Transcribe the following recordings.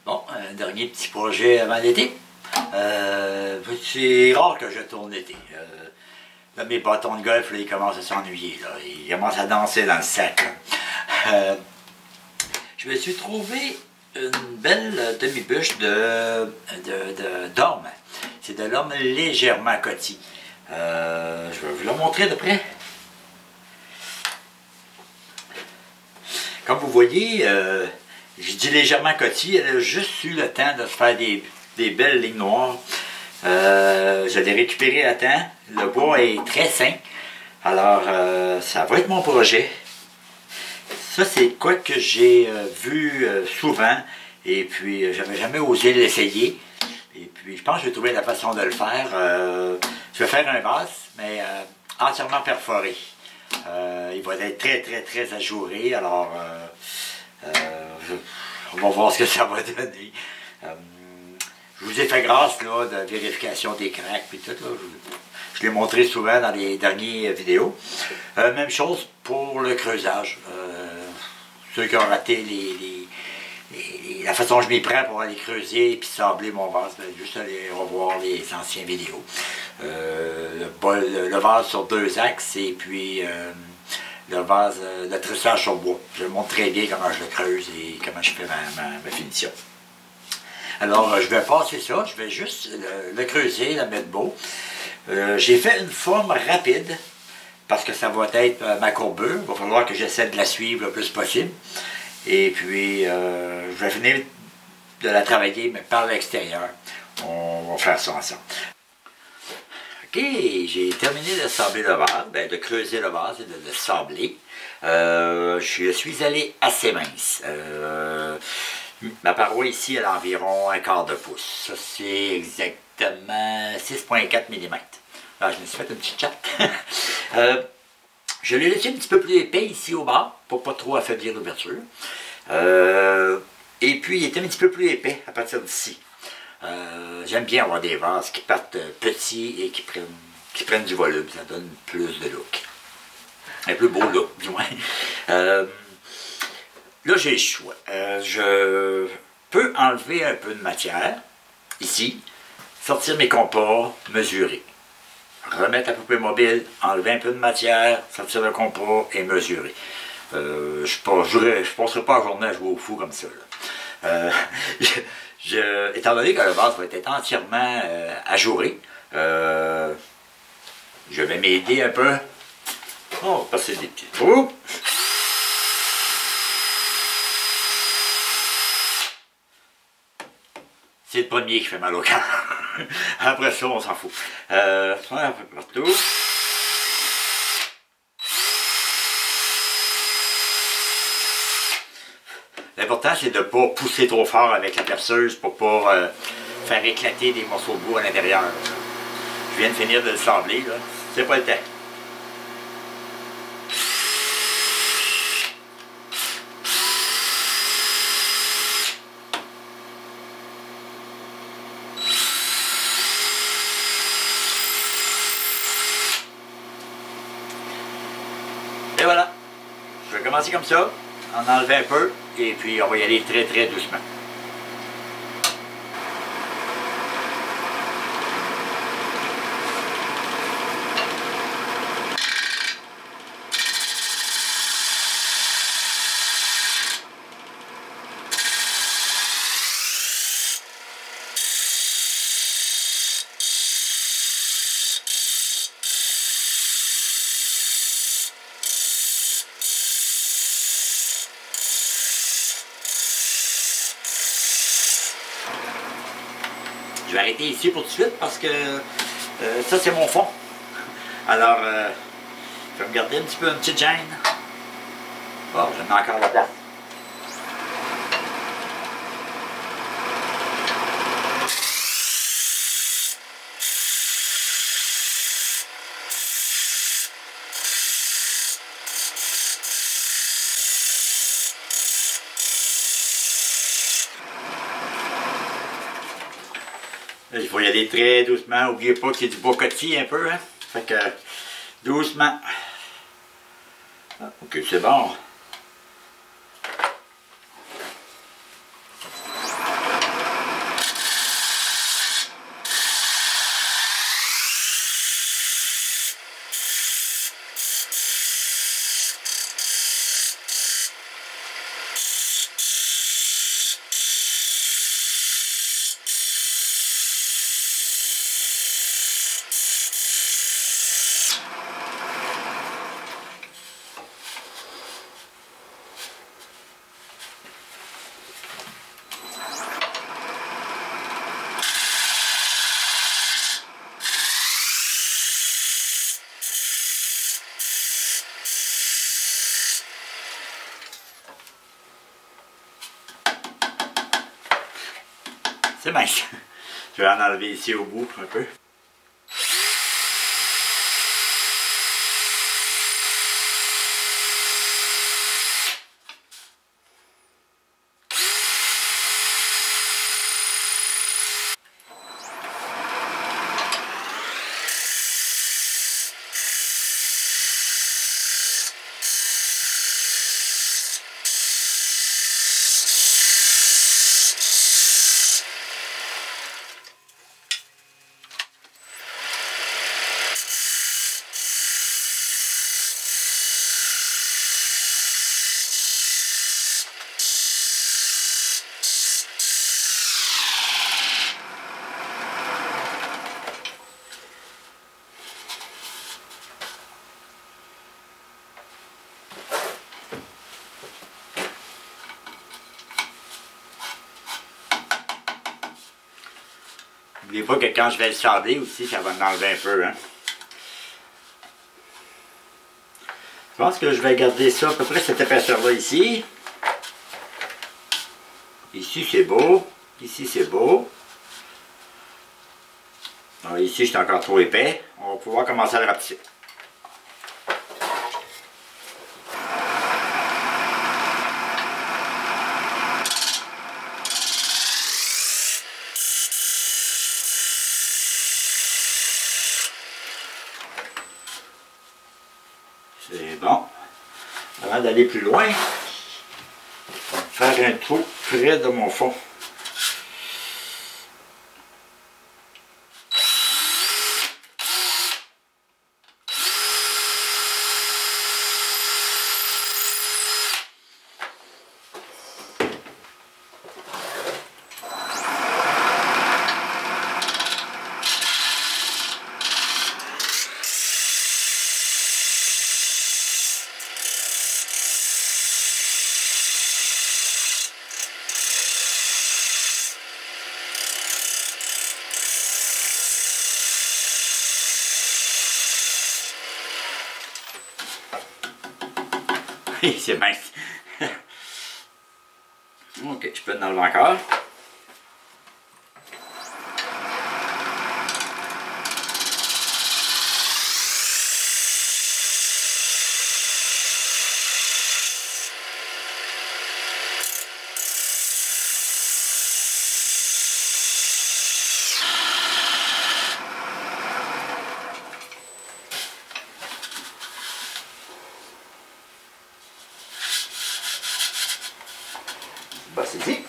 Bon, un dernier petit projet avant l'été. C'est rare que je tourne l'été. Là, mes bâtons de golf, là, ils commencent à s'ennuyer. Ils commencent à danser dans le sac. Je me suis trouvé une belle demi-bûche d'orme. C'est de l'orme légèrement cotis. Je vais vous la montrer de près. Comme vous voyez, je dis légèrement cotis, elle a juste eu le temps de se faire des belles lignes noires. Je l'ai récupéré à temps. Le bois est très sain. Alors, ça va être mon projet. Ça, c'est quoi que j'ai vu souvent. Et puis, j'avais jamais osé l'essayer. Et puis, je pense que je vais trouver la façon de le faire. Je vais faire un vase, mais entièrement perforé. Il va être très ajouré. Alors, on va voir ce que ça va donner. Je vous ai fait grâce là, de vérification des cracks et tout. Là. Je l'ai montré souvent dans les dernières vidéos. Même chose pour le creusage. Ceux qui ont raté la façon dont je m'y prends pour aller creuser et puis sabler mon vase, ben, juste aller revoir les anciennes vidéos. Le vase sur 2 axes et puis le vase, le tressage sur bois. Je montre très bien comment je le creuse et comment je fais ma finition. Alors, je vais passer ça, je vais juste le creuser, le mettre beau. J'ai fait une forme rapide, parce que ça va être ma courbure. Il va falloir que j'essaie de la suivre le plus possible. Et puis, je vais finir de la travailler, mais par l'extérieur. On va faire ça ensemble. OK, j'ai terminé de sabler le vase, de creuser le vase et de le sabler. Je suis allé assez mince. Ma paroi ici, elle a environ 1/4 de pouce. Ça, c'est exactement 6,4 mm. Alors, je me suis fait une petite chatte. Je l'ai laissé un petit peu plus épais ici au bas, pour pas trop affaiblir l'ouverture. Et puis, il était un petit peu plus épais à partir d'ici. J'aime bien avoir des vases qui partent petits et qui prennent du volume. Ça donne plus de look. Un plus beau look, du moins. Là, j'ai le choix. Je peux enlever un peu de matière, ici, sortir mes compas, mesurer. Remettre la poupée mobile, enlever un peu de matière, sortir le compas et mesurer. Je ne passerai pas la journée à jouer au fou comme ça. Étant donné que le vase va être entièrement ajouré, je vais m'aider un peu. On va passer des petits trous. C'est le premier qui fait mal au cœur. Après ça, on s'en fout. Un peu partout. L'important, c'est de ne pas pousser trop fort avec la perceuse pour ne pas faire éclater des morceaux de bois à l'intérieur. Je viens de finir de le sabler, là. C'est pas le temps. Et voilà, je vais commencer comme ça, en enlever un peu, et puis on va y aller très doucement. Je vais arrêter ici pour tout de suite parce que ça c'est mon fond. Alors, je vais me garder un petit peu une petite gêne. Bon, je mets encore la place. Il faut y aller très doucement. N'oubliez pas qu'il y a du bois cotis un peu. Hein? Fait que doucement. Ah, ok, c'est bon. C'est mince. Je vais en enlever ici au bout un peu. N'oubliez pas que quand je vais le sabler aussi, ça va m'enlever un peu. Hein. Je pense que je vais garder ça à peu près cette épaisseur-là ici. Ici c'est beau. Ici c'est beau. Alors, ici c'est encore trop épais. On va pouvoir commencer à le rapetisser. C'est bon. Avant d'aller plus loin, je vais faire un trou près de mon fond. C'est mince. Ok, je peux en enlever encore. Bah, c'est ici.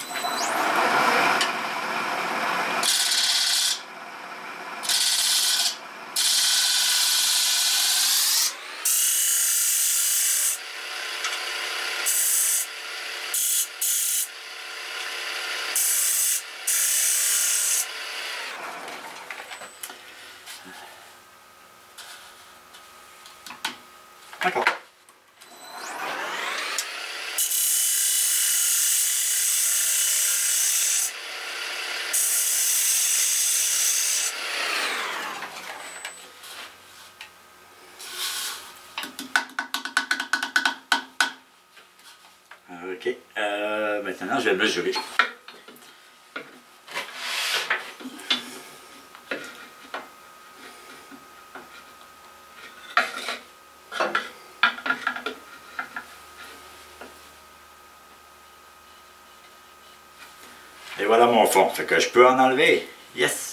D'accord. Ok, maintenant je vais mesurer. Et voilà mon fond, fait que je peux en enlever. Yes!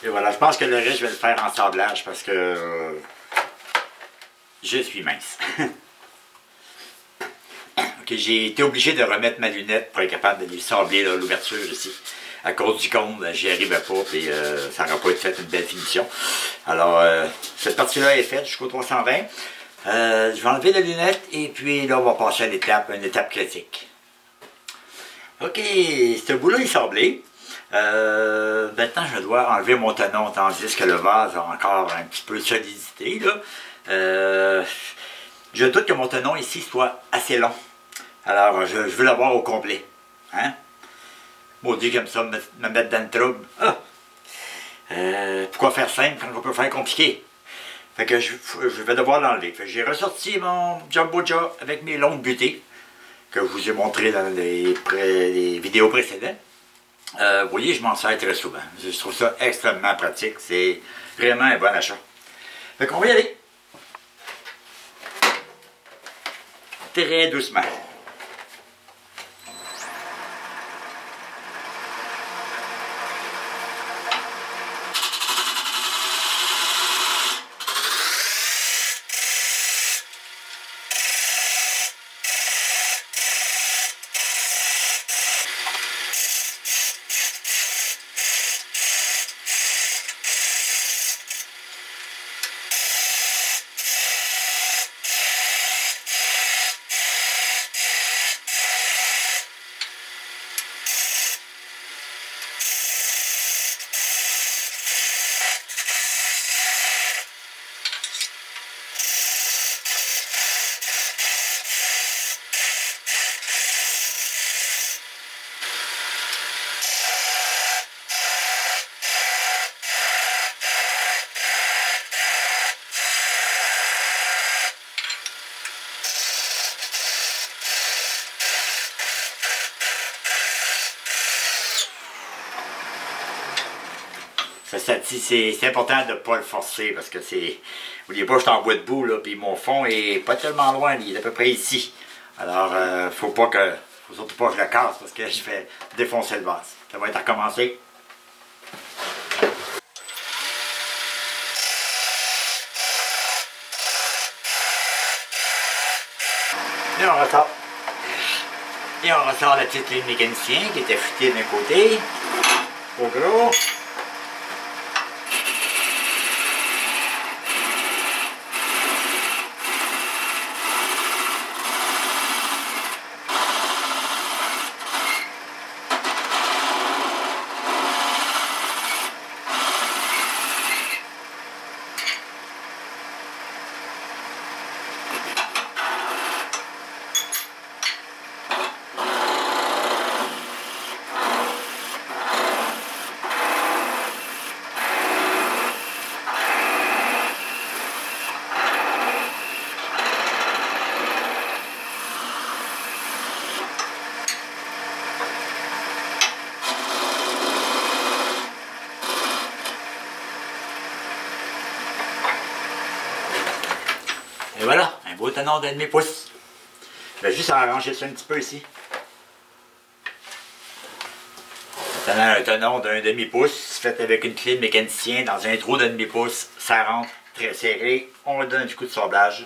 Et voilà, je pense que le reste, je vais le faire en sablage parce que je suis mince. Ok, j'ai été obligé de remettre ma lunette pour être capable de sabler l'ouverture ici. À cause du cône, j'y arrivais pas et ça n'aurait pas été fait une belle finition. Alors, cette partie-là est faite jusqu'au 320. Je vais enlever la lunette et puis là, on va passer à une étape critique. Ok, ce bout-là est sablé. Maintenant, je dois enlever mon tenon, tandis que le vase a encore un petit peu de solidité. Là. Je doute que mon tenon ici soit assez long. Alors, je veux l'avoir au complet. Hein? Maudit comme ça, me mettre dans le trouble. Ah! Pourquoi faire simple quand on peut faire compliqué? Fait que je vais devoir l'enlever. J'ai ressorti mon Jumbo Jaw avec mes longues butées, que je vous ai montré dans les vidéos précédentes. Vous voyez, je m'en sers très souvent. Je trouve ça extrêmement pratique. C'est vraiment un bon achat. Fait qu'on va y aller. Très doucement. C'est important de ne pas le forcer parce que c'est. N'oubliez pas, je suis en bois de boue, là, puis mon fond est pas tellement loin, il est à peu près ici. Alors, faut surtout pas que je le casse parce que je vais défoncer le vase. Ça va être à recommencer. Et on ressort. Et on ressort la petite ligne mécanicien qui était futée d'un côté. Au gros. Et voilà, un beau tenon d'un demi-pouce. Je vais juste arranger ça un petit peu ici. Un tenon d'un demi-pouce fait avec une clé de mécanicien dans un trou d'un demi-pouce. Ça rentre très serré. On lui donne un petit coup de sablage.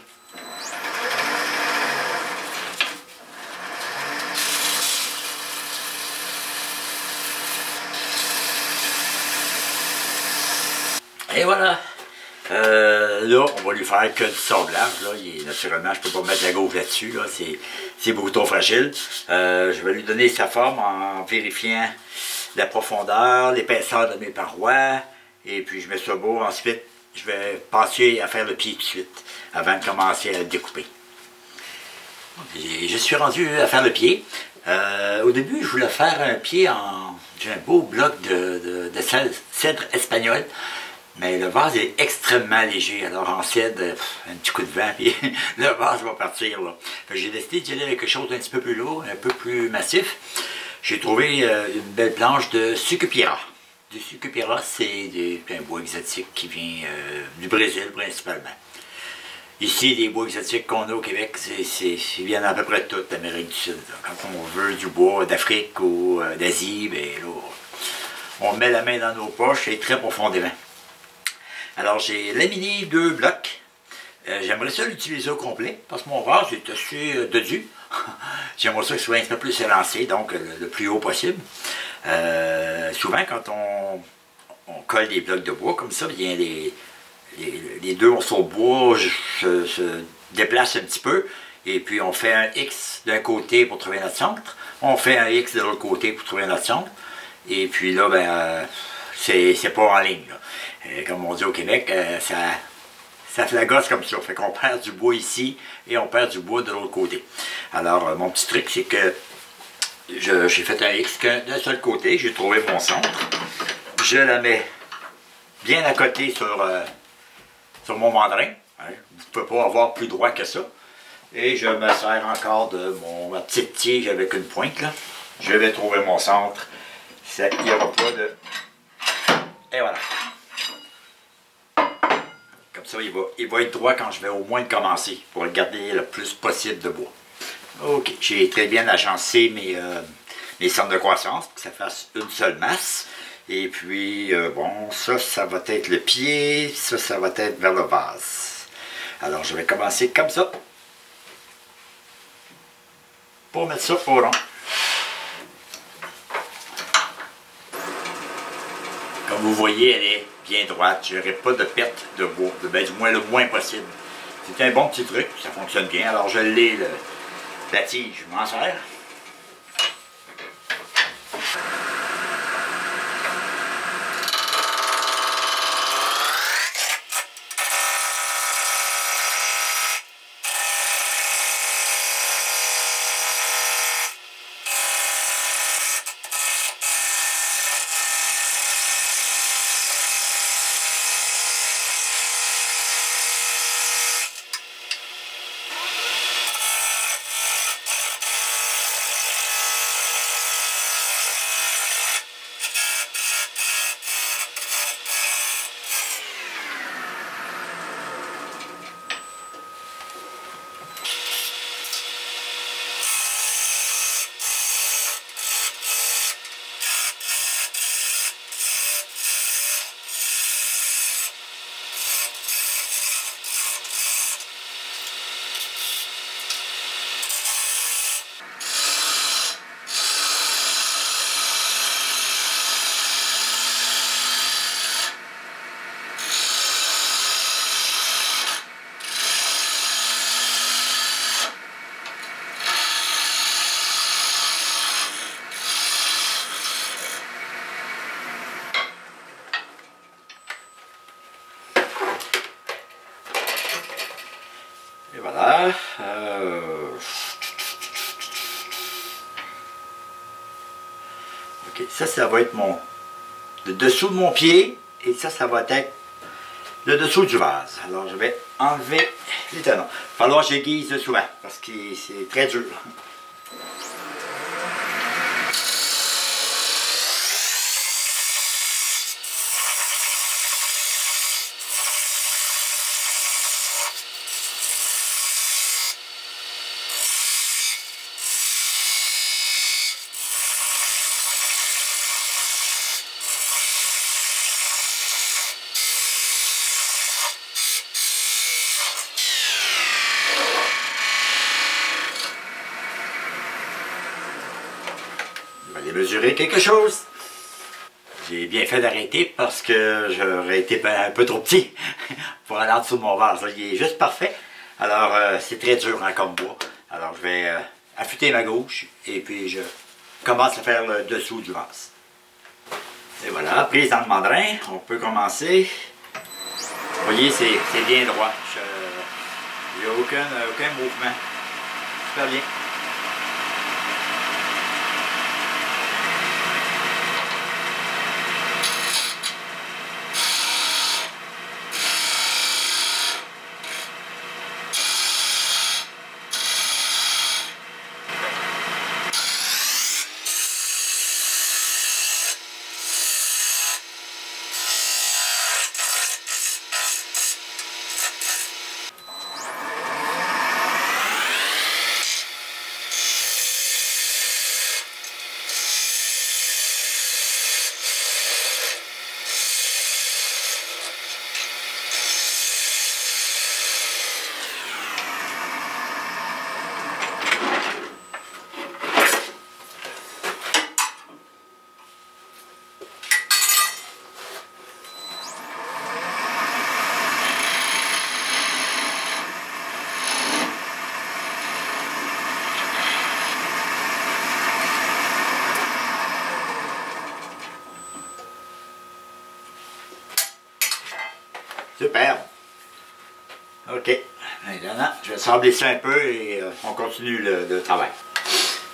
Et voilà. Là, on va lui faire que du sablage. Là. Naturellement, je ne peux pas mettre la gauche là-dessus. Là. C'est beaucoup trop fragile. Je vais lui donner sa forme en vérifiant la profondeur, l'épaisseur de mes parois. Et puis, je mets ça beau. Ensuite, je vais passer à faire le pied tout de suite avant de commencer à le découper. Et je suis rendu à faire le pied. Au début, je voulais faire un pied en... J'ai un beau bloc de cèdre espagnol. Mais le vase est extrêmement léger, alors en cèdre, un petit coup de vent, puis le vase va partir. J'ai décidé d'y aller avec quelque chose d'un petit peu plus lourd, un peu plus massif. J'ai trouvé une belle planche de sucupira. Du sucupira, c'est un bois exotique qui vient du Brésil principalement. Ici, les bois exotiques qu'on a au Québec, ils viennent à peu près de toute l'Amérique du Sud. Quand on veut du bois d'Afrique ou d'Asie, ben là, on met la main dans nos poches et très profondément. Alors, j'ai laminé 2 blocs. J'aimerais ça l'utiliser au complet, parce que mon vase est assez dodu. J'aimerais ça qu'il soit un peu plus élancé, donc le plus haut possible. Souvent, quand on colle des blocs de bois comme ça, bien les 2 morceaux de bois se déplace un petit peu, et puis on fait un X d'un côté pour trouver notre centre, on fait un X de l'autre côté pour trouver notre centre, et puis là, ben, c'est pas en ligne. Là. Comme on dit au Québec, ça fait la gosse comme ça, fait qu'on perd du bois ici, et on perd du bois de l'autre côté. Alors, mon petit truc, c'est que j'ai fait un X d'un seul côté, j'ai trouvé mon centre, je la mets bien à côté sur mon mandrin. Hein. Vous ne pouvez pas avoir plus droit que ça. Et je me sers encore de ma petite tige avec une pointe. Là. Je vais trouver mon centre. Il n'y aura pas de... Et voilà. Comme ça, il va être droit quand je vais au moins commencer pour le garder le plus possible de bois. Ok, j'ai très bien agencé mes centres de croissance pour que ça fasse une seule masse. Et puis, bon, ça va être le pied, ça va être vers le vase. Alors, je vais commencer comme ça. Pour mettre ça au rond. Comme vous voyez, elle est bien droite. Je n'aurai pas de perte de bois, du moins le moins possible. C'est un bon petit truc, ça fonctionne bien. Alors, je l'ai, la tige, je m'en sers. Et voilà. Ok, ça va être le dessous de mon pied. Et ça va être le dessous du vase. Alors, je vais enlever les talons. Il va falloir que j'aiguise souvent, parce que c'est très dur. Je vais aller mesurer quelque chose. J'ai bien fait d'arrêter parce que j'aurais été un peu trop petit pour aller en dessous de mon vase. Il est juste parfait. Alors, c'est très dur hein, comme bois. Alors, je vais affûter ma gauche et puis je commence à faire le dessous du vase. Et voilà, prise dans le mandrin, on peut commencer. Vous voyez, c'est bien droit. Il n'y a aucun mouvement. Super bien. superbe. OK. Maintenant, je vais sabler ça un peu et on continue le travail.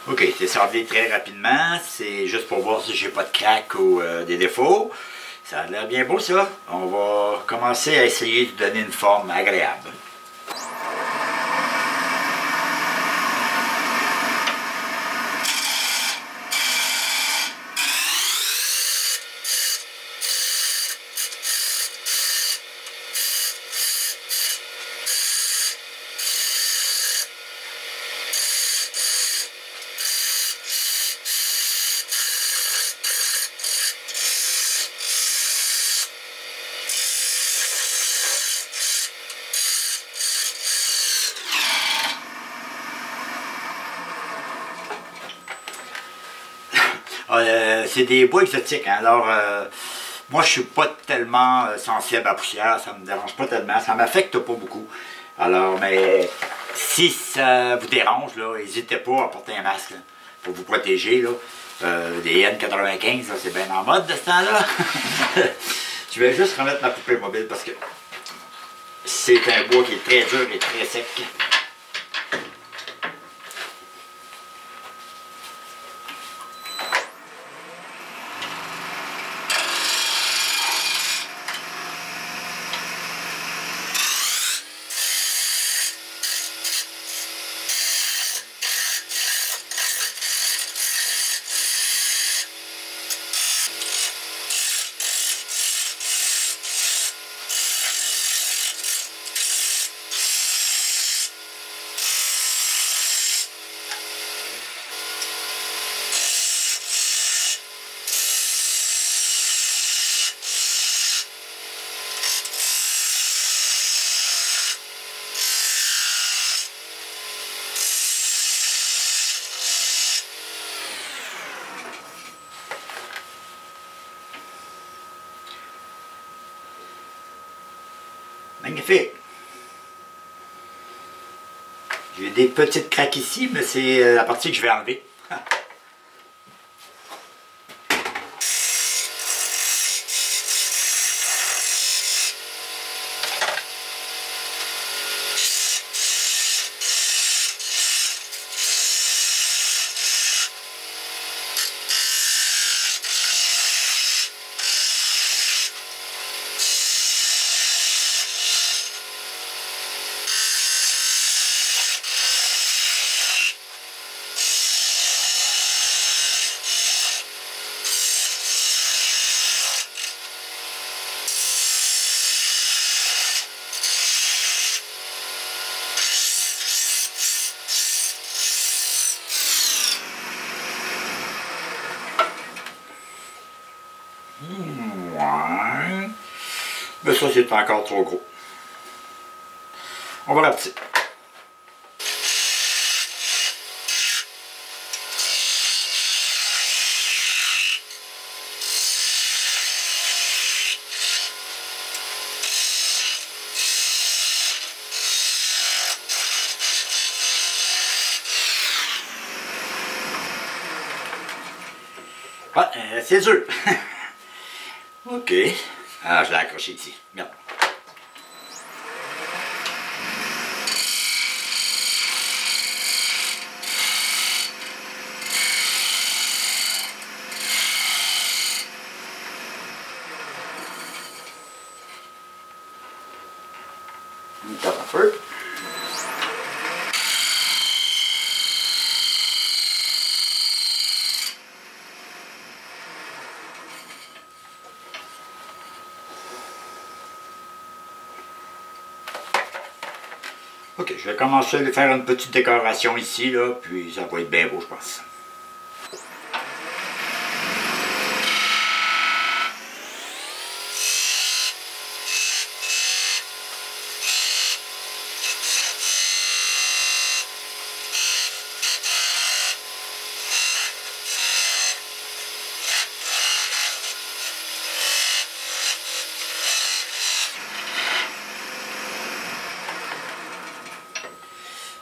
OK, c'est sablé très rapidement. C'est juste pour voir si j'ai pas de craques ou des défauts. Ça a l'air bien beau, ça. On va commencer à essayer de donner une forme agréable. C'est des bois exotiques, hein. Alors moi je suis pas tellement sensible à la poussière, ça me dérange pas tellement, ça m'affecte pas beaucoup. Alors, mais si ça vous dérange, n'hésitez pas à porter un masque là, pour vous protéger. Là. Des N95, c'est bien en mode de ce temps-là. Je vais juste remettre ma poupée mobile parce que c'est un bois qui est très dur et très sec. Magnifique! J'ai des petites craques ici, mais c'est la partie que je vais enlever. Ouais. Mais ça, c'est encore trop gros. On va rapetisser. Ah, c'est dur. OK. Ah, je l'ai accroché ici. Merde. On tape un peu. OK, je vais commencer à faire une petite décoration ici, là, puis ça va être bien beau, je pense.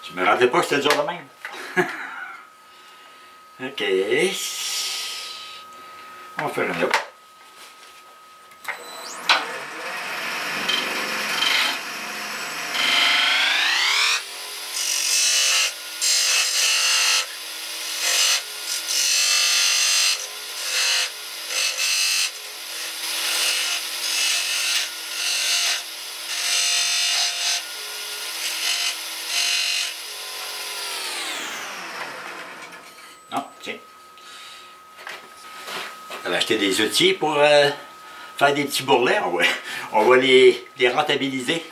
Je me rappelais pas que c'était dur de même. OK. On va faire une autre. acheter des outils pour faire des petits bourrelets. On va les rentabiliser.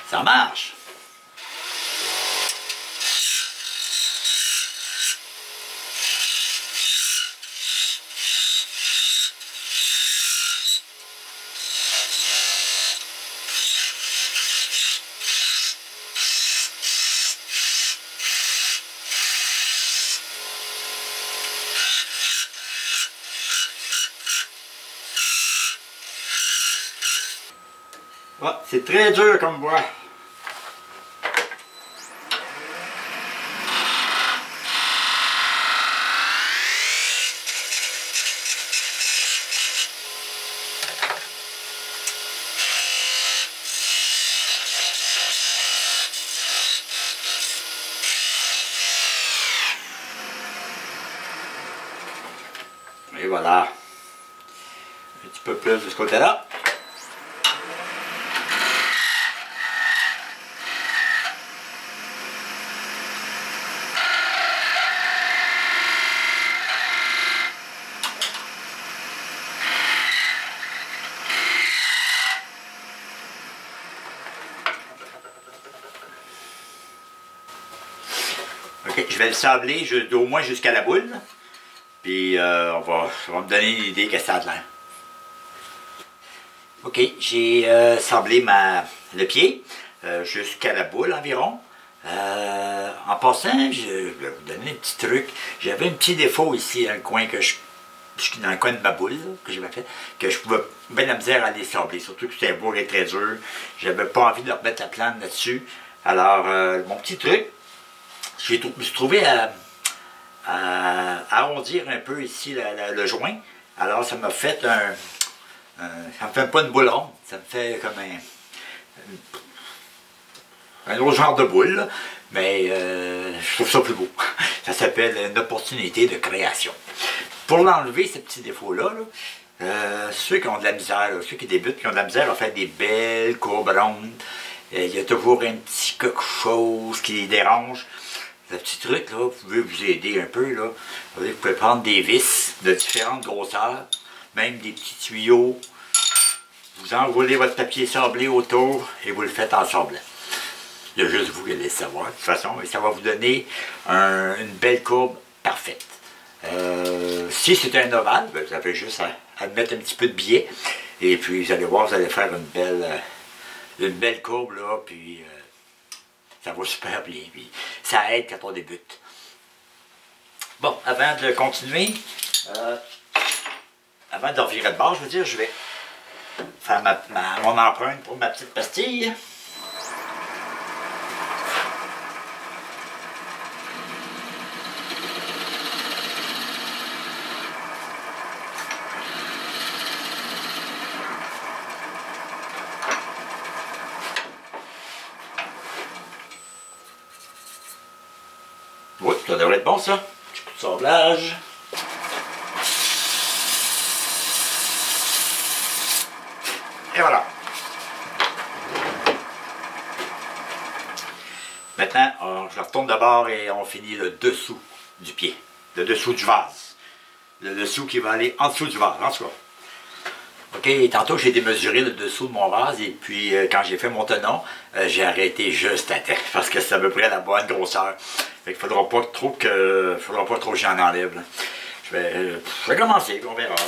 Ça marche. Ouais, c'est très dur comme bois. Et voilà. Un petit peu plus de ce côté-là. Ok, je vais le sabler au moins jusqu'à la boule. Puis ça va me donner une idée que ça a l'air. Ok, j'ai sablé le pied jusqu'à la boule environ. En passant, je vais vous donner un petit truc. J'avais un petit défaut ici dans le coin dans le coin de ma boule là, que j'avais fait, que je pouvais bien la misère à les sabler, surtout que c'était un bourg et très dur. J'avais pas envie de leur mettre la plante là-dessus. Alors, mon petit truc, je me suis trouvé à arrondir un peu ici le joint. Alors, ça m'a fait ça me fait pas une boule ronde, ça me fait comme un autre genre de boule, là. Mais je trouve ça plus beau. Ça s'appelle une opportunité de création. Pour l'enlever, ce petit défaut-là, ceux qui ont de la misère, là, ceux qui débutent, qui ont de la misère à faire des belles courbes rondes, il y a toujours un petit quelque chose qui les dérange. Le petit truc, là, vous pouvez vous aider un peu, là. Vous pouvez prendre des vis de différentes grosseurs, même des petits tuyaux. Vous enroulez votre papier sablé autour et vous le faites en sablant. Il y a juste vous qui allez le savoir, de toute façon, et ça va vous donner une belle courbe parfaite. Si c'est un ovale, ben, vous avez juste à mettre un petit peu de biais, et puis vous allez voir, vous allez faire une belle courbe, là, puis ça va super bien, puis ça aide quand on débute. Bon, avant de continuer, avant de revirer de bord, je veux dire, je vais faire mon empreinte pour ma petite pastille. Oui, ça devrait être bon, ça. Petit coup de sablage. Et voilà. Maintenant, je retourne d'abord et on finit le dessous du pied. Le dessous du vase. Le dessous qui va aller en dessous du vase, en tout cas. Ok, tantôt j'ai démesuré le dessous de mon vase et puis quand j'ai fait mon tenon, j'ai arrêté juste à terre parce que c'est à peu près la bonne grosseur. Fait qu'il faudra pas trop que j'en enlève. Là. Je vais commencer, on verra. Là.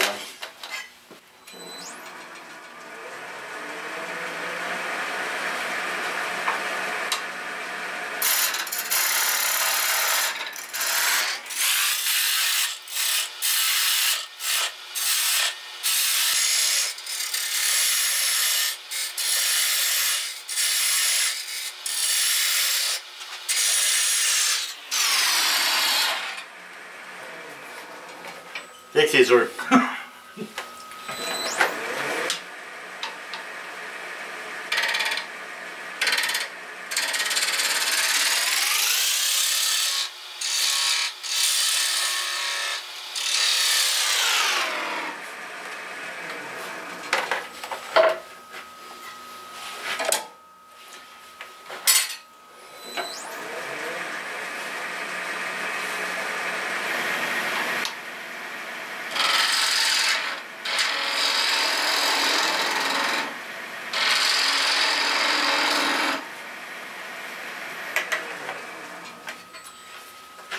C'est que c'est dur.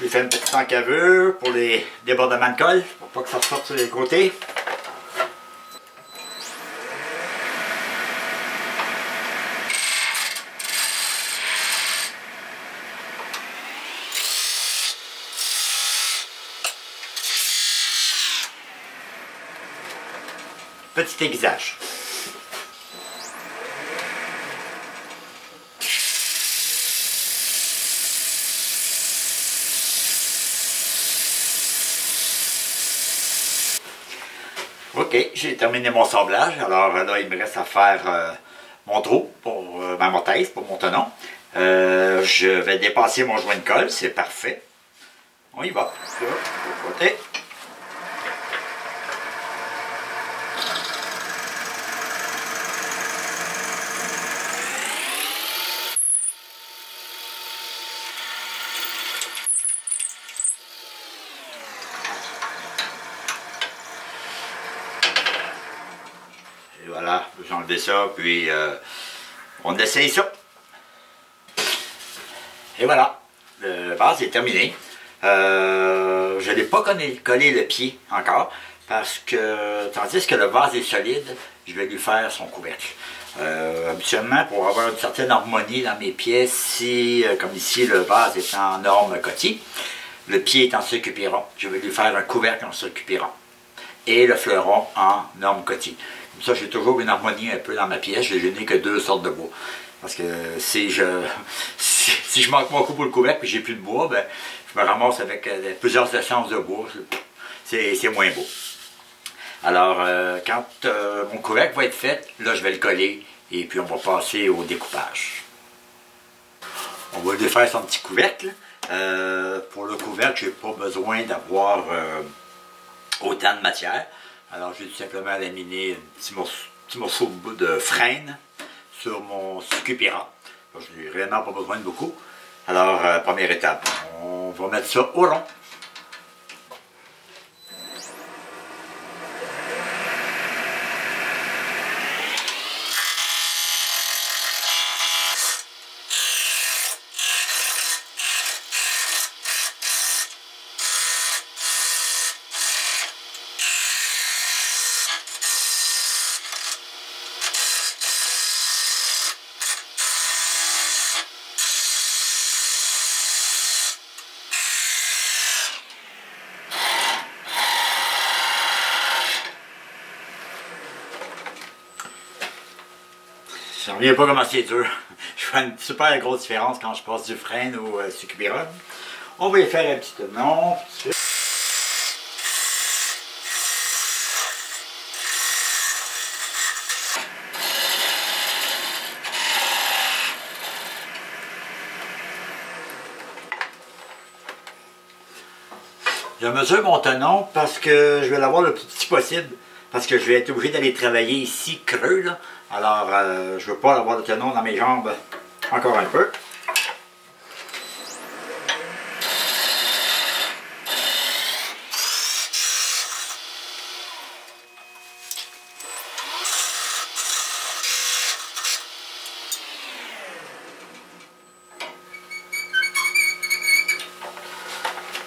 J'ai fait une petite encavure pour les débordements de colle, pour pas que ça sorte sur les côtés. Petit aiguisage. Ok, j'ai terminé mon sablage. Alors là, il me reste à faire mon trou pour ma mortaise, pour mon tenon. Je vais dépasser mon joint de colle, c'est parfait. On y va. Là, de l'autre côté. Et voilà, j'ai enlevé ça, puis on essaye ça. Et voilà, le vase est terminé. Je n'ai pas collé le pied encore, parce que, tandis que le vase est solide, je vais lui faire son couvercle. Habituellement, pour avoir une certaine harmonie dans mes pièces, si, comme ici, le vase est en norme coty, le pied est en circupiron, je vais lui faire un couvercle en circupiron. Et le fleuron en norme coty. Comme ça, j'ai toujours une harmonie un peu dans ma pièce, je n'ai que 2 sortes de bois. Parce que si je manque mon coup pour le couvercle et j'ai plus de bois, ben, je me ramasse avec plusieurs essences de bois. C'est moins beau. Alors, quand mon couvercle va être fait, là, je vais le coller et puis on va passer au découpage. On va lui faire son petit couvercle. Pour le couvercle, je n'ai pas besoin d'avoir autant de matière. Alors, j'ai tout simplement laminé un petit morceau de frêne sur mon circupiron. Je n'ai réellement pas besoin de beaucoup. Alors, première étape, on va mettre ça au rond. Je ne reviens pas comment c'est dur. Je fais une super grosse différence quand je passe du frêne au circupiron. On va y faire un petit tenon. Je mesure mon tenon parce que je vais l'avoir le plus petit possible. Parce que je vais être obligé d'aller travailler ici creux. Là. Alors, je ne veux pas avoir le tenon dans mes jambes encore un peu.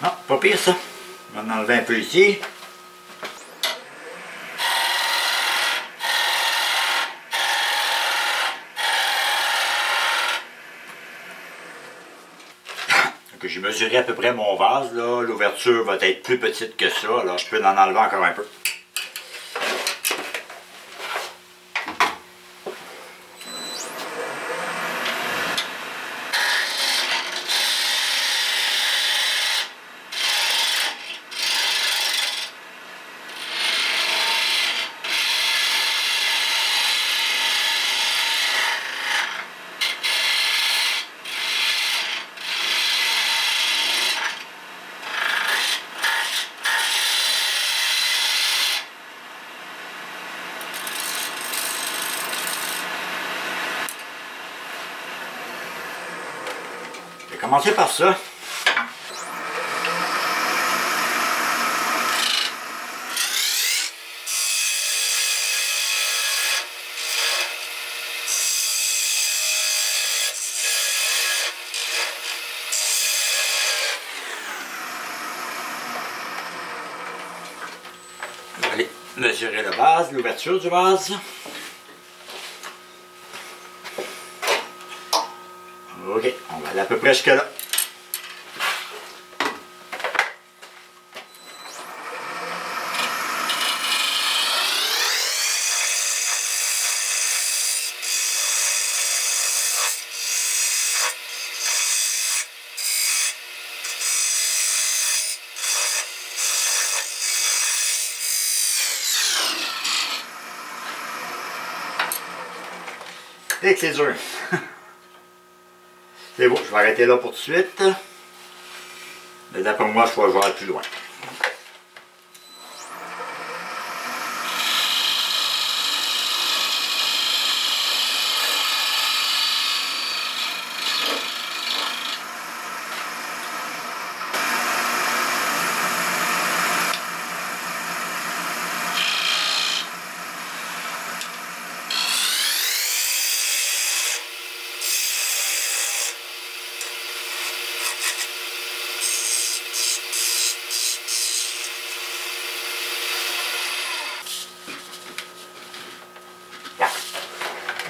Non, pas pire ça. On va en enlever un peu ici. J'ai mesuré à peu près mon vase. L'ouverture va être plus petite que ça. Alors je peux en enlever encore un peu. Je vais commencer par ça. mesurer le vase, l'ouverture du vase. OK, on va aller à peu près jusque là. Et que c'est dur. C'est bon, je vais arrêter là pour tout de suite. Mais d'après moi, je vais aller plus loin.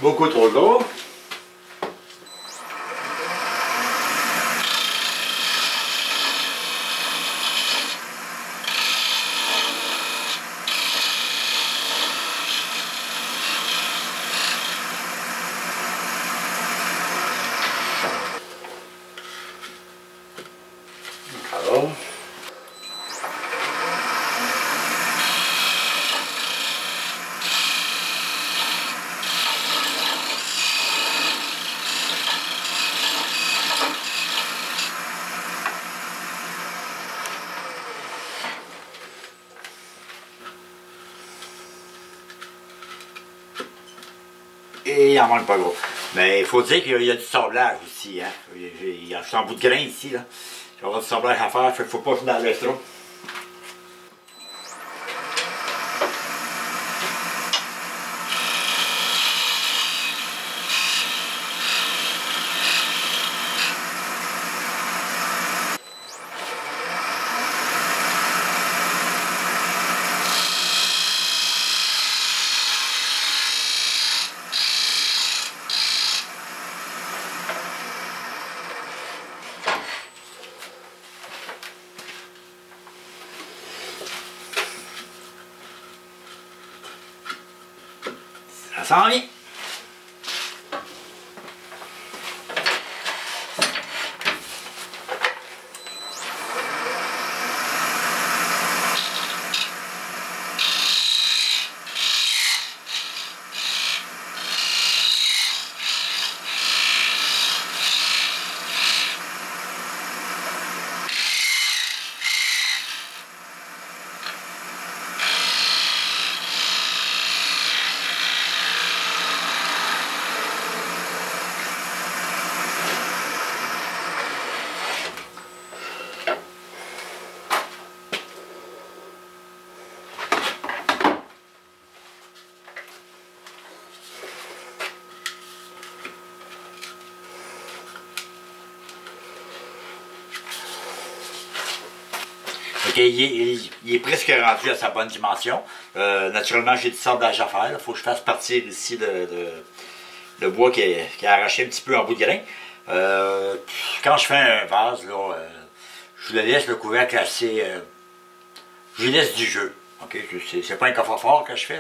Beaucoup trop gros. Alors. Et il en manque pas gros. Mais il faut dire qu'il y a du sablage aussi. Hein. Il y a un bout de grain ici. Là. Il va y avoir du sablage à faire. Il ne faut pas que je m'enlève trop. Ça s'en vient. Ok, il est presque rendu à sa bonne dimension. Naturellement, j'ai du sablage à faire. Il faut que je fasse partir ici le bois qui est arraché un petit peu en bout de grain. Quand je fais un vase, là, je le laisse le couvercle assez... je lui laisse du jeu. Okay? C'est pas un coffre-fort que je fais,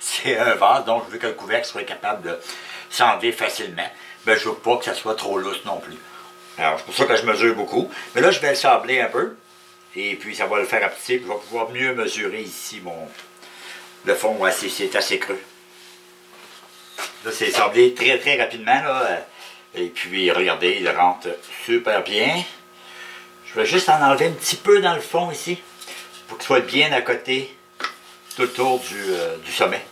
c'est un vase, donc je veux que le couvercle soit capable de s'enlever facilement. Ben, je veux pas que ça soit trop lousse non plus. Alors, c'est pour ça que je mesure beaucoup. Mais là, je vais le sabler un peu. Et puis, ça va le faire apetir. Je vais pouvoir mieux mesurer ici le fond. Ouais, c'est assez creux. Là, c'est sablé très, très rapidement. Là. Et puis, regardez, il rentre super bien. Je vais juste en enlever un petit peu dans le fond ici. Pour qu'il soit bien à côté, tout autour du sommet.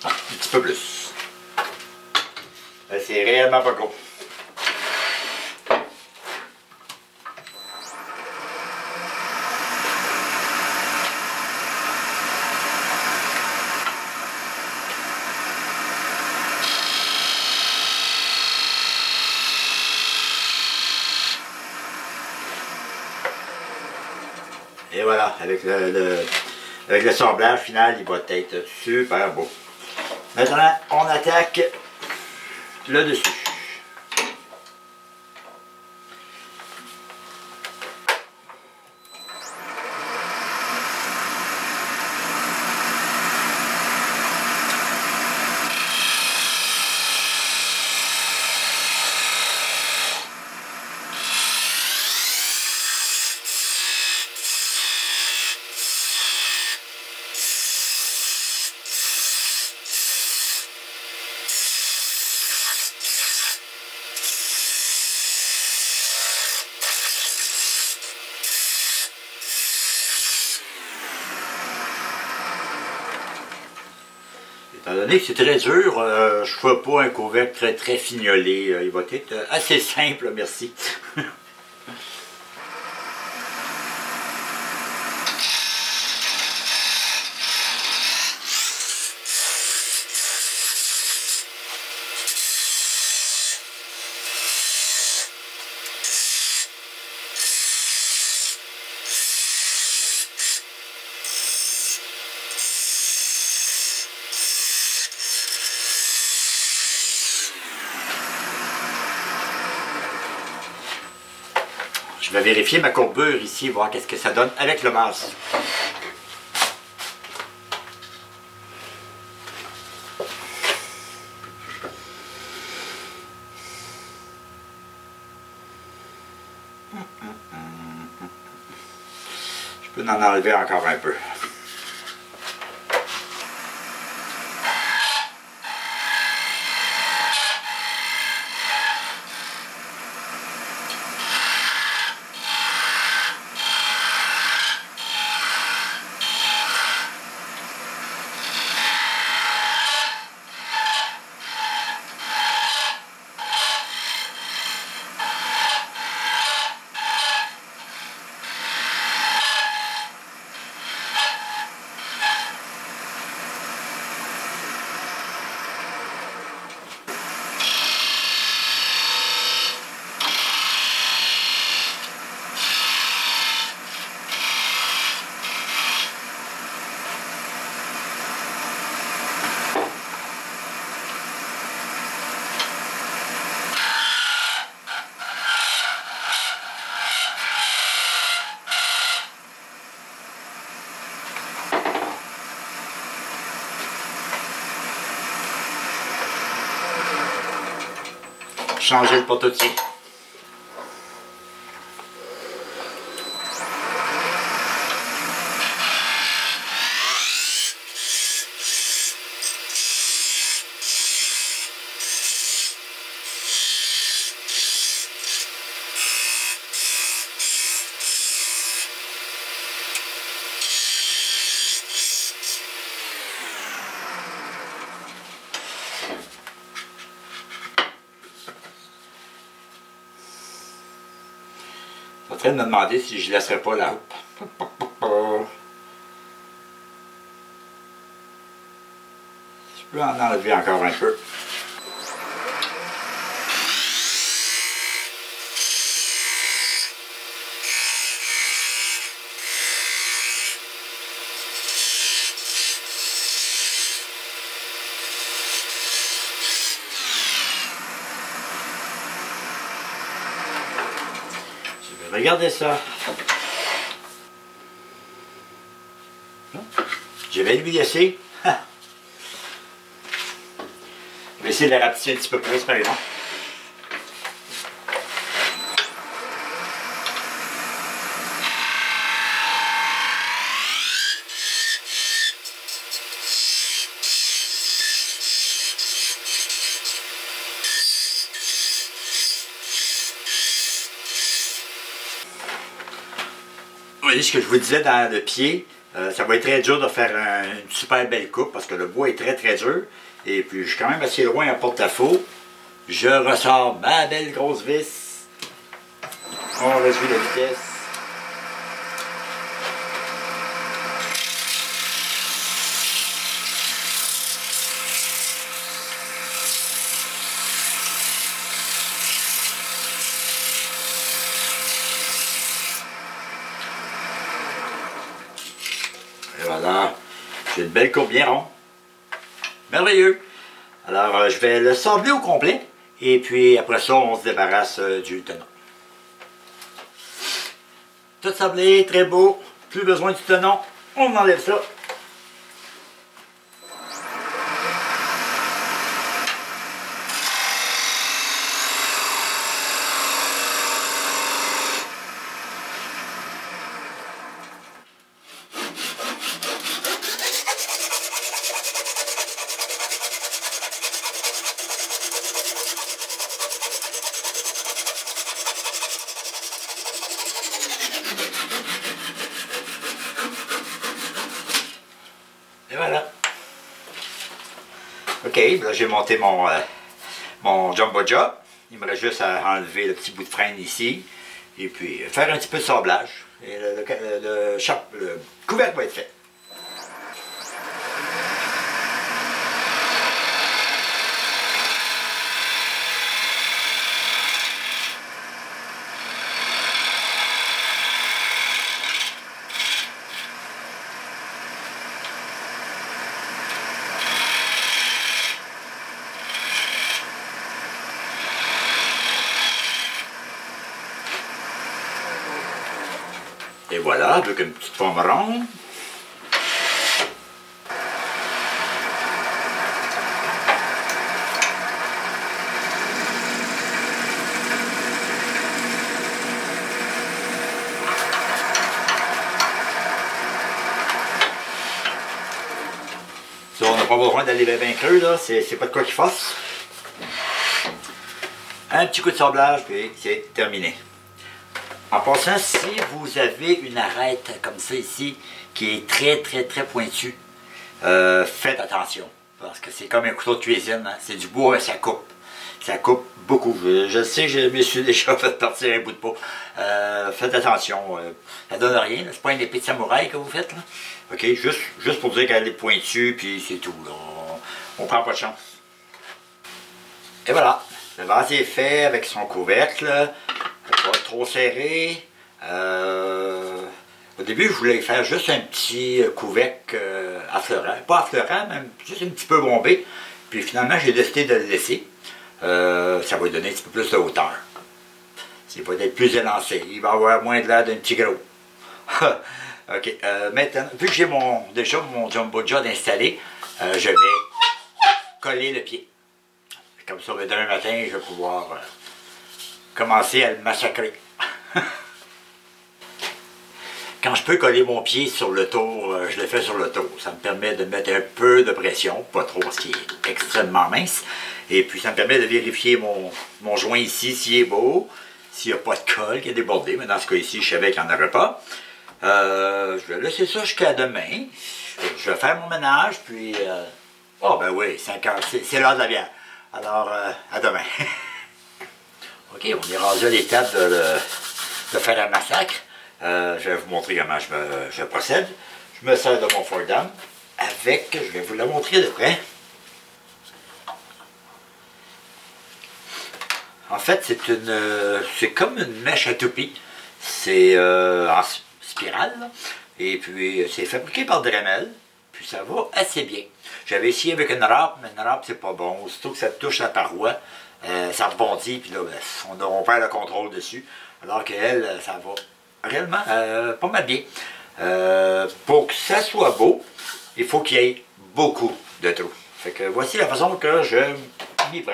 Ah, un petit peu plus. C'est réellement pas gros. Et voilà, avec avec l'assemblage final, il va être super beau. Maintenant, on attaque le dessus. Étant donné que c'est très dur, je ne ferai pas un couvercle très fignolé. Il va être assez simple, merci. Je vais vérifier ma courbure ici, voir qu'est-ce que ça donne avec le masque. Je peux en enlever encore un peu. Changer le poteau-tiers. Je suis en train de me demander si je ne laisserais pas la houppe. Je peux en enlever encore un peu. Regardez ça. Je vais lui laisser. Je vais essayer de la rapetisser un petit peu plus par exemple. Vous voyez ce que je vous disais dans le pied, ça va être très dur de faire une super belle coupe parce que le bois est très très dur. Et puis je suis quand même assez loin à porte-à-faux. Je ressors ma belle grosse vis. On réduit la vitesse. Et voilà. une belle courbe bien ronde. Merveilleux! Alors, je vais le sabler au complet. Et puis, après ça, on se débarrasse du tenon. Tout sablé, très beau. Plus besoin du tenon. On enlève ça. Et voilà. Ok, là j'ai monté mon Jumbo Job. Il me reste juste à enlever le petit bout de frein ici. Et puis faire un petit peu de sablage. Et le couvercle va être fait. Et voilà, avec une petite forme ronde. Ça, on n'a pas besoin d'aller bien creux, là, c'est pas de quoi qu'il fasse. Un petit coup de sablage, puis c'est terminé. En passant, si vous avez une arête comme ça ici, qui est très pointue, faites attention. Parce que c'est comme un couteau de cuisine, hein. C'est du bois et ça coupe. Ça coupe beaucoup. Je sais que je me suis déjà fait partir un bout de peau. Faites attention. Ça donne rien. C'est pas une épée de samouraï que vous faites, là. OK? Juste pour dire qu'elle est pointue, puis c'est tout, là. On prend pas de chance. Et voilà. Le vase est fait avec son couvercle. Pas trop serré. Au début, je voulais faire juste un petit couvercle affleurant. Pas affleurant, mais juste un petit peu bombé. Puis finalement, j'ai décidé de le laisser. Ça va lui donner un petit peu plus de hauteur. Il va être plus élancé. Il va avoir moins de l'air d'un petit gros. OK. Maintenant, vu que j'ai déjà mon Jumbo Job installé, je vais coller le pied. Comme ça, demain matin, je vais pouvoir commencer à le massacrer. Quand je peux coller mon pied sur le tour, je le fais sur le tour. Ça me permet de mettre un peu de pression, pas trop, ce qui est extrêmement mince. Et puis ça me permet de vérifier mon joint ici, s'il est beau, s'il n'y a pas de colle qui est débordé. Mais dans ce cas ici, je savais qu'il n'y en aurait pas. Je vais laisser ça jusqu'à demain. Je vais faire mon ménage, puis... oh ben oui, 5 heures, c'est l'heure de la bière. Alors, à demain. OK, on est rendu à l'étape de faire un massacre. Je vais vous montrer comment je procède. Je me sers de mon Fordham avec, je vais vous la montrer de près. En fait, c'est comme une mèche à toupie. C'est en spirale, là. Et puis c'est fabriqué par Dremel. Puis ça va assez bien. J'avais essayé avec une râpe, mais une râpe c'est pas bon. Aussitôt que ça touche la paroi, ça rebondit, puis là, on perd le contrôle dessus. Alors qu'elle, ça va réellement pas mal bien. Pour que ça soit beau, il faut qu'il y ait beaucoup de trous. Fait que voici la façon que je m'y prends.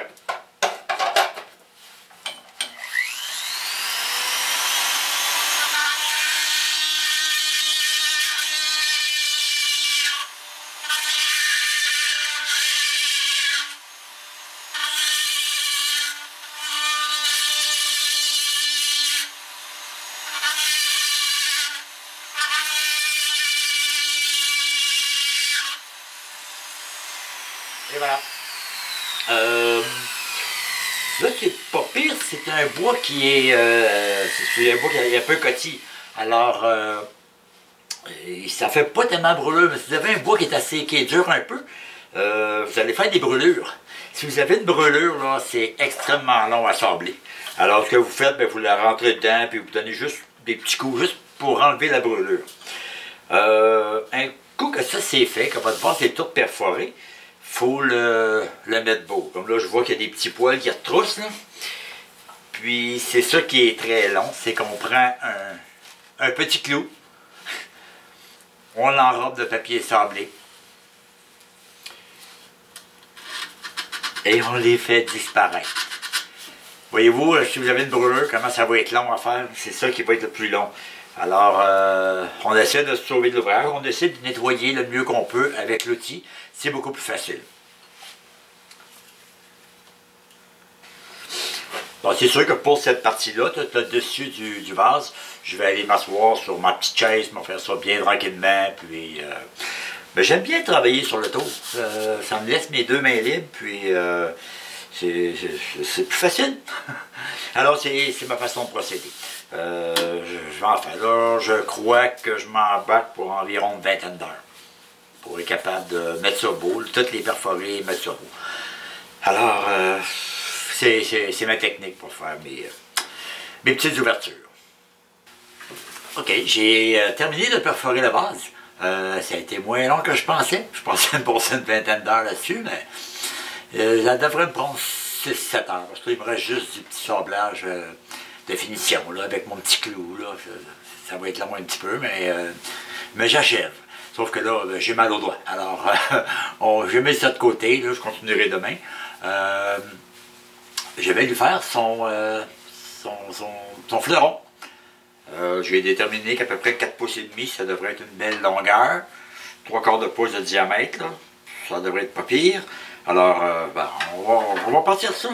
Et voilà. Là, c'est pas pire, c'est un bois qui est... c'est un bois qui est un peu cotis. Alors, ça fait pas tellement brûleux, mais si vous avez un bois qui est dur un peu, vous allez faire des brûlures. Si vous avez une brûlure, là, c'est extrêmement long à sabler. Alors, ce que vous faites, bien, vous la rentrez dedans, puis vous donnez juste des petits coups, juste pour enlever la brûlure. coup que ça c'est fait, que votre vase est tout perforé, il faut le mettre beau. Comme là, je vois qu'il y a des petits poils qui retroussent, là. Puis c'est ça qui est très long, c'est qu'on prend un petit clou, on l'enrobe de papier sablé, et on les fait disparaître. Voyez-vous, si vous avez une brûlure, comment ça va être long à faire? C'est ça qui va être le plus long. Alors, on essaie de se sauver de l'ouvrage, on essaie de nettoyer le mieux qu'on peut avec l'outil. C'est beaucoup plus facile. Bon, c'est sûr que pour cette partie-là, tout le dessus du vase, je vais aller m'asseoir sur ma petite chaise, me faire ça bien tranquillement, puis... mais j'aime bien travailler sur le tour. Ça me laisse mes deux mains libres, puis c'est plus facile. Alors, c'est ma façon de procéder. Je vais en faire. Là, je crois que je m'embarque pour environ une vingtaine d'heures pour être capable de mettre ça beau, toutes les perforer et mettre ça beau. Alors, c'est ma technique pour faire mes petites ouvertures. Ok, j'ai terminé de perforer le vase. Ça a été moins long que je pensais. Je pensais me passer une vingtaine d'heures là-dessus, mais ça devrait me prendre 6-7 heures. Parce qu'il me reste juste du petit sablage de finition, là, avec mon petit clou. Là. Ça va être long un petit peu, mais j'achève. Sauf que là, j'ai mal au doigt. Alors, je mets ça de côté, là, je continuerai demain. Je vais lui faire son fleuron. J'ai déterminé qu'à peu près 4 pouces et demi, ça devrait être une belle longueur. 3/4 de pouce de diamètre, là. Ça devrait être pas pire. Alors, ben, on va partir ça.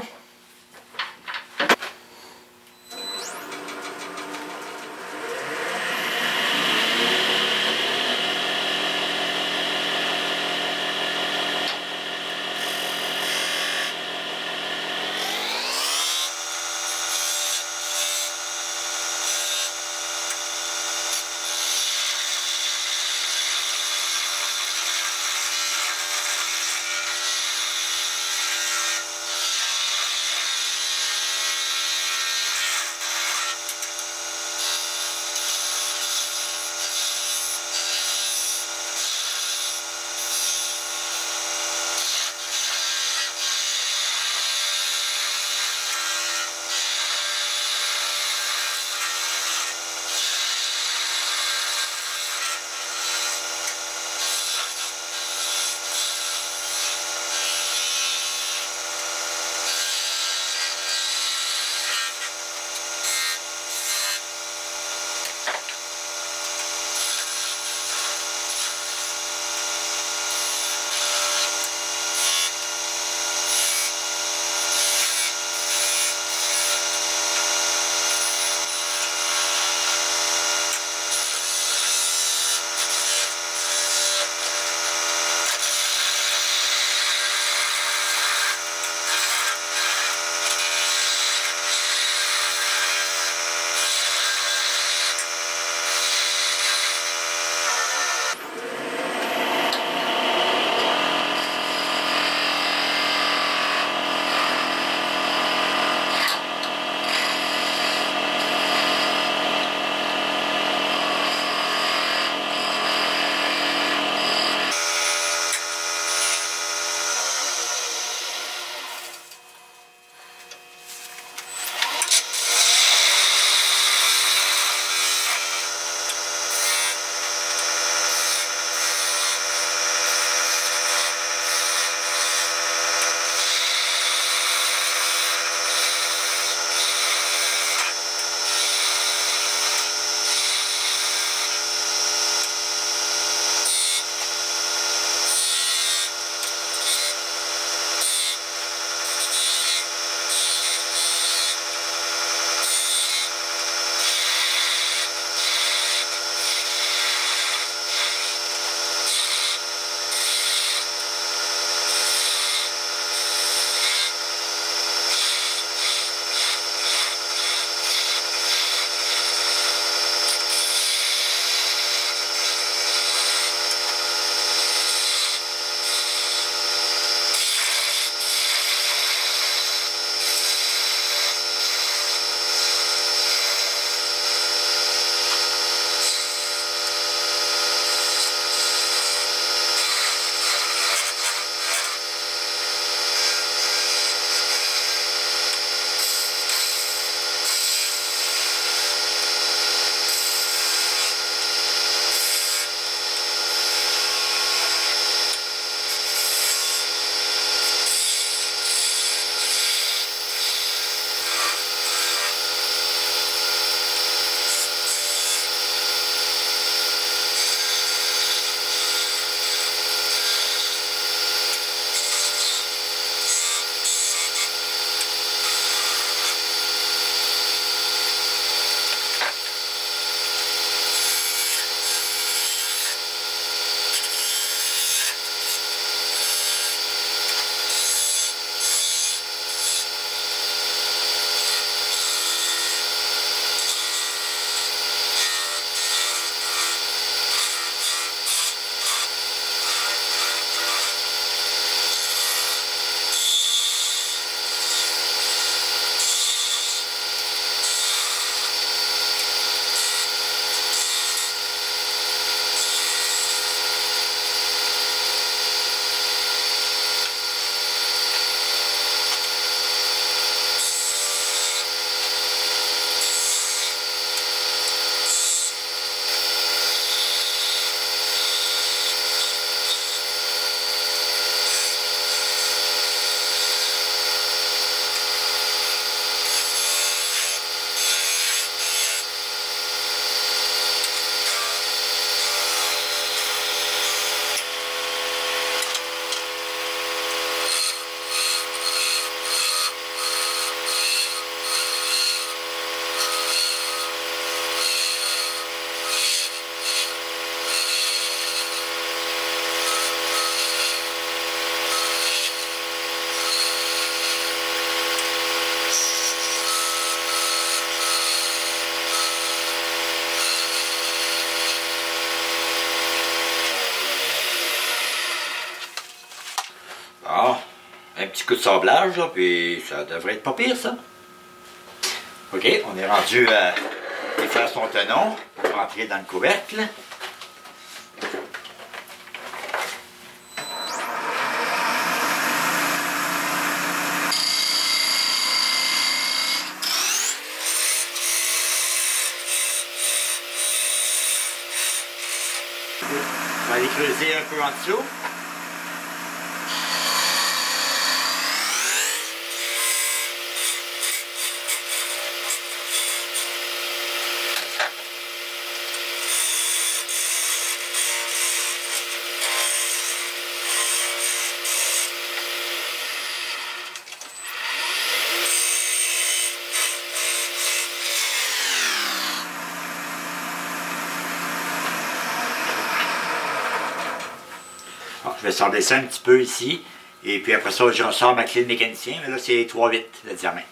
Un petit coup de sablage, là, puis ça devrait être pas pire, ça. OK, on est rendu à faire son tenon pour rentrer dans le couvercle. On va aller creuser un peu en dessous. Bon, je vais sabler ça un petit peu ici. Et puis après ça, j'en sors ma clé de mécanicien. Mais là, c'est 3,8 le diamètre.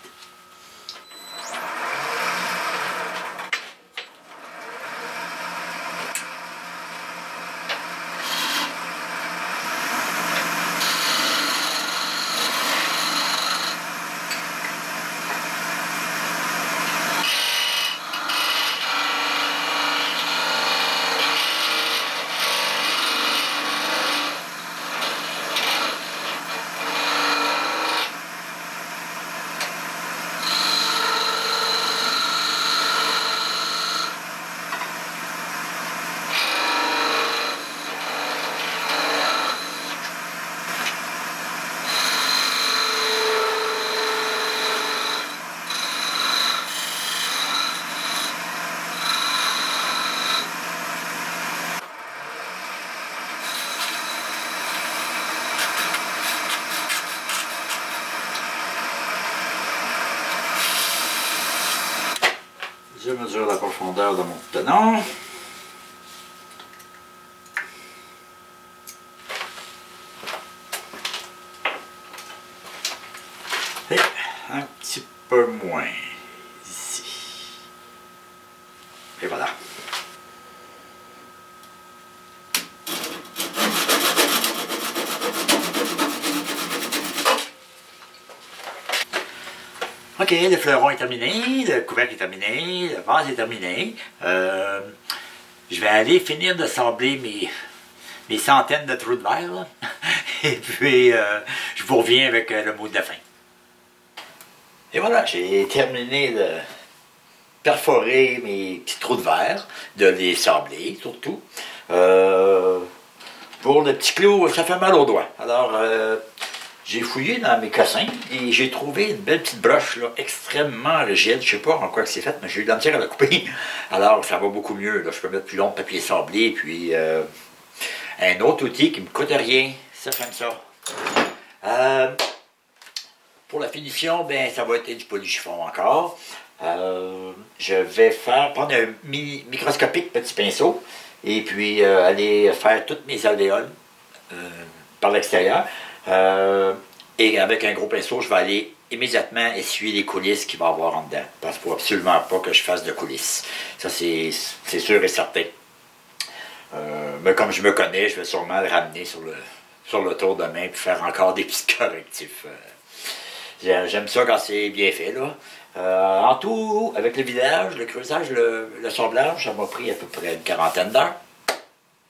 Je mesure la profondeur de mon tenon. Et un petit peu moins ici. Et voilà. OK, le fleuron est terminé, le couvercle est terminé, le vase est terminé. Je vais aller finir de sabler mes centaines de trous de verre. Là. Et puis, je vous reviens avec le mot de la fin. Et voilà, j'ai terminé de perforer mes petits trous de verre, de les sabler surtout. Pour le petit clou, ça fait mal aux doigts. Alors, j'ai fouillé dans mes cossins et j'ai trouvé une belle petite broche là, extrêmement rigide. Je ne sais pas en quoi c'est fait, mais j'ai eu de la misère à la couper. Alors, ça va beaucoup mieux. Là. Je peux mettre plus long de papier sablé. Puis, un autre outil qui ne me coûte rien. Ça, j'aime ça. Pour la finition, ben, ça va être du polychiffon encore. Je vais prendre un microscopique petit pinceau et puis aller faire toutes mes alvéoles par l'extérieur. Et avec un gros pinceau, je vais aller immédiatement essuyer les coulisses qu'il va y avoir en dedans. Parce qu'il ne faut absolument pas que je fasse de coulisses. Ça, c'est sûr et certain. Mais comme je me connais, je vais sûrement le ramener sur le tour de main pour faire encore des petits correctifs. J'aime ça quand c'est bien fait. Là. En tout, avec le vidage, le creusage, le sablage, ça m'a pris à peu près une quarantaine d'heures.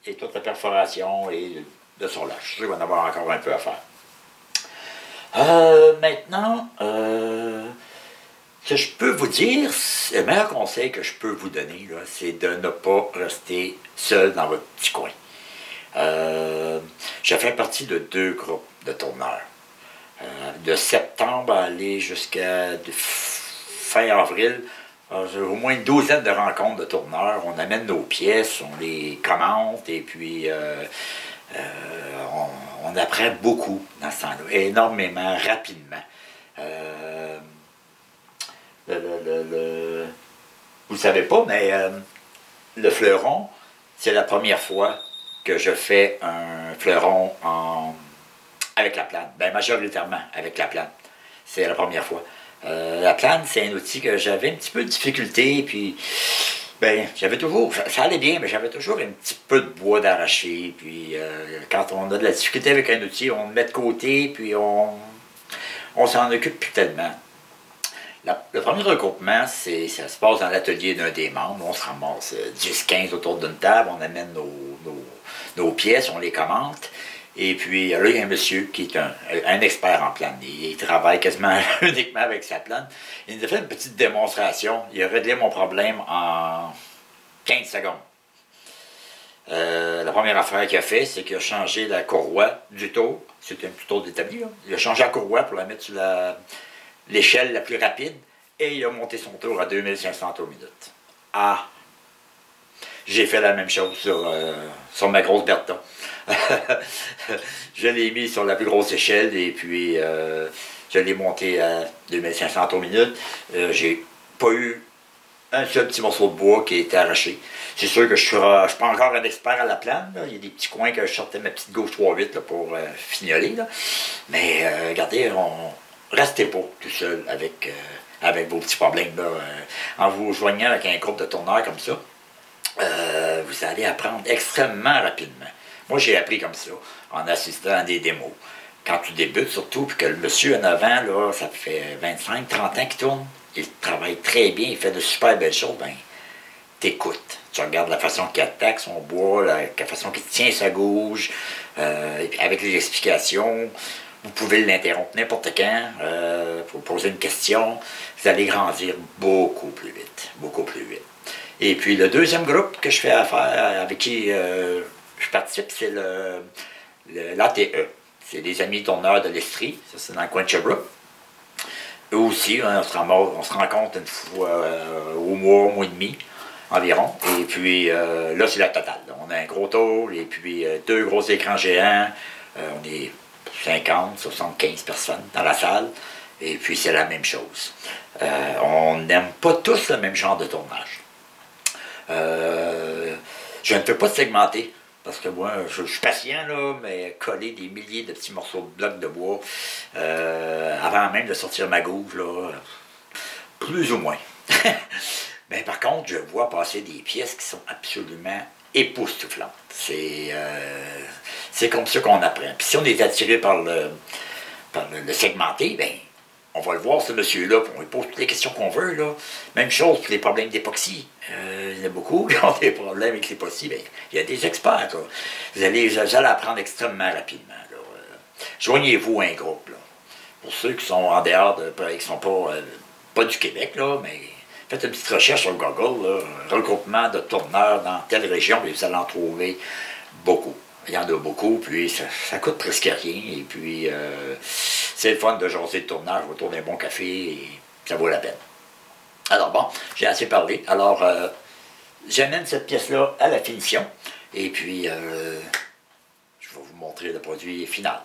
Et toute la perforation et le sablage. Je vais en avoir encore un peu à faire. Maintenant, ce que je peux vous dire, le meilleur conseil que je peux vous donner, c'est de ne pas rester seul dans votre petit coin. Je fais partie de 2 groupes de tourneurs. De septembre à aller jusqu'à fin avril, j'ai au moins une douzaine de rencontres de tourneurs. On amène nos pièces, on les commente et puis on apprend beaucoup dans ce temps-là, énormément, rapidement. Vous ne le savez pas, mais le fleuron, c'est la première fois que je fais un fleuron avec la plane. Bien, majoritairement avec la plane. C'est la première fois. La plane, c'est un outil que j'avais un petit peu de difficulté, puis ben, j'avais toujours, ça allait bien, mais j'avais toujours un petit peu de bois d'arraché, puis quand on a de la difficulté avec un outil, on le met de côté, puis on on s'en occupe plus tellement. Le premier regroupement, ça se passe dans l'atelier d'un des membres. On se ramasse 10-15 autour d'une table, on amène nos pièces, on les commente. Et puis là, il y a un monsieur qui est un expert en plane. Il travaille quasiment uniquement avec sa plane. Il nous a fait une petite démonstration. Il a réglé mon problème en 15 secondes. La première affaire qu'il a fait, c'est qu'il a changé la courroie du tour. C'était un petit tour d'établi. Il a changé la courroie pour la mettre sur l'échelle la plus rapide et il a monté son tour à 2500 tours minute. Ah! J'ai fait la même chose sur ma grosse Bertha. Je l'ai mis sur la plus grosse échelle et puis je l'ai monté à 2500 tours minute. J'ai pas eu un seul petit morceau de bois qui a été arraché. C'est sûr que je suis pas encore un expert à la plane. Là. Il y a des petits coins que je sortais ma petite gauche 3-8 pour fignoler. Là. Mais regardez, restez pas tout seul avec vos petits problèmes. Là. En vous joignant avec un groupe de tourneurs comme ça, vous allez apprendre extrêmement rapidement. Moi, j'ai appris comme ça, en assistant à des démos. Quand tu débutes, surtout, puis que le monsieur en avant, là, ça fait 25-30 ans qu'il tourne, il travaille très bien, il fait de super belles choses, ben, t'écoutes. Tu regardes la façon qu'il attaque son bois, la façon qu'il tient sa gauge, et puis avec les explications, vous pouvez l'interrompre n'importe quand, pour poser une question, vous allez grandir beaucoup plus vite, beaucoup plus vite. Et puis le deuxième groupe que je fais affaire, avec qui je participe, c'est l'ATE. C'est les Amis tourneurs de l'Estrie, ça c'est dans le coin de Sherbrooke. Eux aussi, hein, on se rencontre une fois au mois et demi environ. Et puis là, c'est la totale. On a un gros tour et puis 2 gros écrans géants. On est 50, 75 personnes dans la salle. Et puis c'est la même chose. On n'aime pas tous le même genre de tournage. Je ne peux pas segmenter. Parce que moi, je suis patient, là, mais coller des milliers de petits morceaux de blocs de bois avant même de sortir ma gouge, là, plus ou moins. Mais par contre, je vois passer des pièces qui sont absolument époustouflantes. C'est comme ça qu'on apprend. Puis si on est attiré par le segmenté, ben on va le voir, ce monsieur-là, on lui pose toutes les questions qu'on veut. Là. Même chose pour les problèmes d'époxy. Il y en a beaucoup qui ont des problèmes avec l'époxy. Ben, il y a des experts. Là. Vous allez apprendre extrêmement rapidement. Joignez-vous à un groupe. Là. Pour ceux qui sont en dehors, qui ne sont pas du Québec, là, mais faites une petite recherche sur Google, là, regroupement de tourneurs dans telle région, et vous allez en trouver beaucoup. Il y en a beaucoup, puis ça coûte presque rien. Et puis, c'est le fun de jaser de tournage autour d'un bon café, et ça vaut la peine. Alors bon, j'ai assez parlé. Alors, j'amène cette pièce-là à la finition, et puis, je vais vous montrer le produit final.